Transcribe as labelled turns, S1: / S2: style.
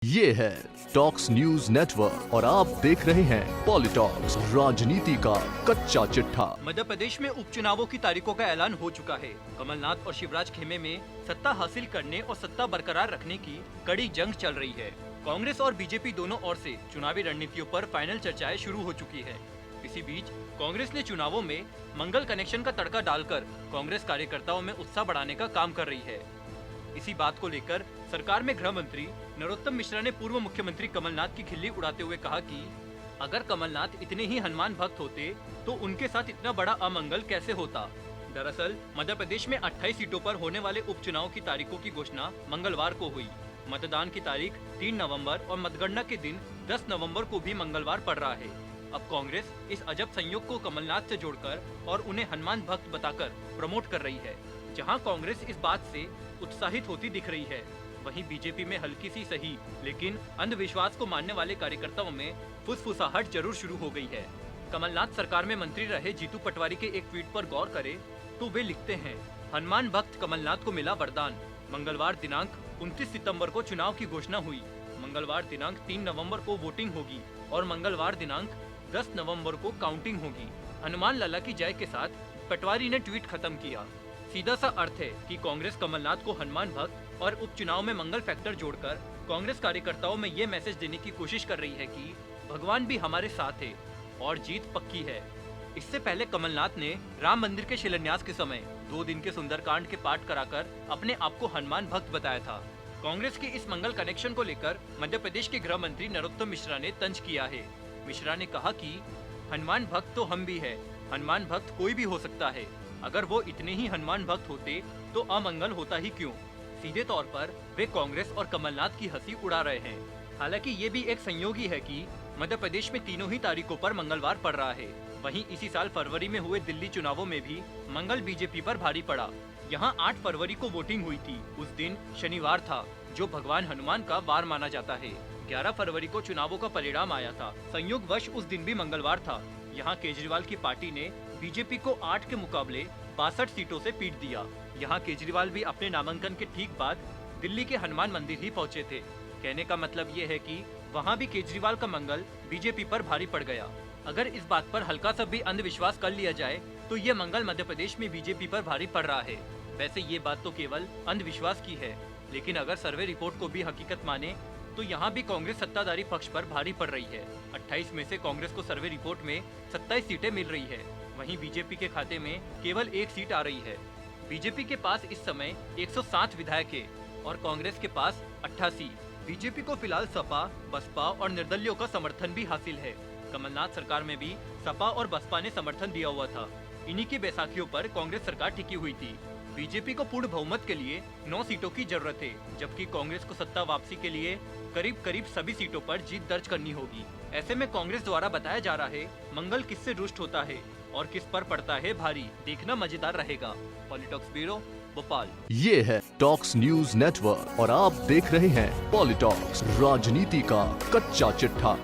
S1: ये है talks news network और आप देख रहे हैं पॉलिटॉक्स, राजनीति का कच्चा चिट्ठा।
S2: मध्य प्रदेश में उपचुनावों की तारीखों का ऐलान हो चुका है। कमलनाथ और शिवराज खेमे में सत्ता हासिल करने और सत्ता बरकरार रखने की कड़ी जंग चल रही है। कांग्रेस और बीजेपी दोनों ओर से चुनावी रणनीतियों पर फाइनल चर्चाएं शुरू हो चुकी है। इसी बीच कांग्रेस ने चुनावों में मंगल कनेक्शन का तड़का डालकर कांग्रेस कार्यकर्ताओं में उत्साह बढ़ाने का काम कर रही है। इसी बात को लेकर सरकार में गृह मंत्री नरोत्तम मिश्रा ने पूर्व मुख्यमंत्री कमलनाथ की खिल्ली उड़ाते हुए कहा कि अगर कमलनाथ इतने ही हनुमान भक्त होते तो उनके साथ इतना बड़ा अमंगल कैसे होता। दरअसल मध्य प्रदेश में 28 सीटों पर होने वाले उपचुनाव की तारीखों की घोषणा मंगलवार को हुई। मतदान की तारीख 3 नवंबर और मतगणना के दिन 10 नवंबर को भी मंगलवार पड़ रहा है। अब कांग्रेस इस अजब संयोग को कमलनाथ से जोड़कर और उन्हें हनुमान भक्त बताकर प्रमोट कर रही है। जहां कांग्रेस इस बात से उत्साहित होती दिख रही है, वहीं बीजेपी में हल्की सी सही लेकिन अंधविश्वास को मानने वाले कार्यकर्ताओं में फुसफुसाहट जरूर शुरू हो गई है। कमलनाथ सरकार में मंत्री रहे जीतू पटवारी के एक ट्वीट पर गौर करें तो वे लिखते हैं, हनुमान भक्त कमलनाथ को मिला वरदान। मंगलवार दिनांक 29 सितंबर को चुनाव की घोषणा हुई। मंगलवार दिनांक 3 नवंबर को वोटिंग होगी और मंगलवार दिनांक 10 नवंबर को काउंटिंग होगी। हनुमान लला की जय के साथ पटवारी ने ट्वीट खत्म किया। सीधा सा अर्थ है कि कांग्रेस कमलनाथ को हनुमान भक्त और उपचुनाव में मंगल फैक्टर जोड़कर कांग्रेस कार्यकर्ताओं में ये मैसेज देने की कोशिश कर रही है कि भगवान भी हमारे साथ है और जीत पक्की है। इससे पहले कमलनाथ ने राम मंदिर के शिलान्यास के समय 2 दिन के सुंदरकांड के पाठ कराकर अपने आप को हनुमान भक्त बताया था। कांग्रेस के इस मंगल कनेक्शन को लेकर मध्य प्रदेश के गृह मंत्री नरोत्तम मिश्रा ने तंज किया है। मिश्रा ने कहा कि हनुमान भक्त तो हम भी है, हनुमान भक्त कोई भी हो सकता है। अगर वो इतने ही हनुमान भक्त होते तो अमंगल होता ही क्यों। सीधे तौर पर वे कांग्रेस और कमलनाथ की हंसी उड़ा रहे हैं। हालांकि ये भी एक संयोग ही है कि मध्य प्रदेश में तीनों ही तारीखों पर मंगलवार पड़ रहा है। वहीं इसी साल फरवरी में हुए दिल्ली चुनावों में भी मंगल बीजेपी पर भारी पड़ा। यहाँ 8 फरवरी को वोटिंग हुई थी। उस दिन शनिवार था जो भगवान हनुमान का वार माना जाता है। 11 फरवरी को चुनावों का परिणाम आया था। संयोगवश उस दिन भी मंगलवार था। यहाँ केजरीवाल की पार्टी ने बीजेपी को 8 के मुकाबले 62 सीटों से पीट दिया। यहाँ केजरीवाल भी अपने नामांकन के ठीक बाद दिल्ली के हनुमान मंदिर ही पहुँचे थे। कहने का मतलब ये है कि वहाँ भी केजरीवाल का मंगल बीजेपी पर भारी पड़ गया। अगर इस बात पर हल्का सा भी अंधविश्वास कर लिया जाए तो ये मंगल मध्य प्रदेश में बीजेपी पर भारी पड़ रहा है। वैसे ये बात तो केवल अंधविश्वास की है, लेकिन अगर सर्वे रिपोर्ट को भी हकीकत माने तो यहाँ भी कांग्रेस सत्ताधारी पक्ष पर भारी पड़ रही है। 28 में से कांग्रेस को सर्वे रिपोर्ट में 27 सीटें मिल रही है। वहीं बीजेपी के खाते में केवल 1 सीट आ रही है। बीजेपी के पास इस समय 107 विधायक है और कांग्रेस के पास 88। बीजेपी को फिलहाल सपा, बसपा और निर्दलियों का समर्थन भी हासिल है। कमलनाथ सरकार में भी सपा और बसपा ने समर्थन दिया हुआ था। इन्हीं की बैसाखियों पर कांग्रेस सरकार टिकी हुई थी। बीजेपी को पूर्ण बहुमत के लिए 9 सीटों की जरूरत है, जबकि कांग्रेस को सत्ता वापसी के लिए करीब सभी सीटों पर जीत दर्ज करनी होगी। ऐसे में कांग्रेस द्वारा बताया जा रहा है मंगल किससे रुष्ट होता है और किस पर पड़ता है भारी, देखना मजेदार रहेगा। पॉलिटॉक्स ब्यूरो, भोपाल।
S1: ये है टॉक्स न्यूज नेटवर्क और आप देख रहे हैं पॉलिटॉक्स, राजनीति का कच्चा चिट्ठा।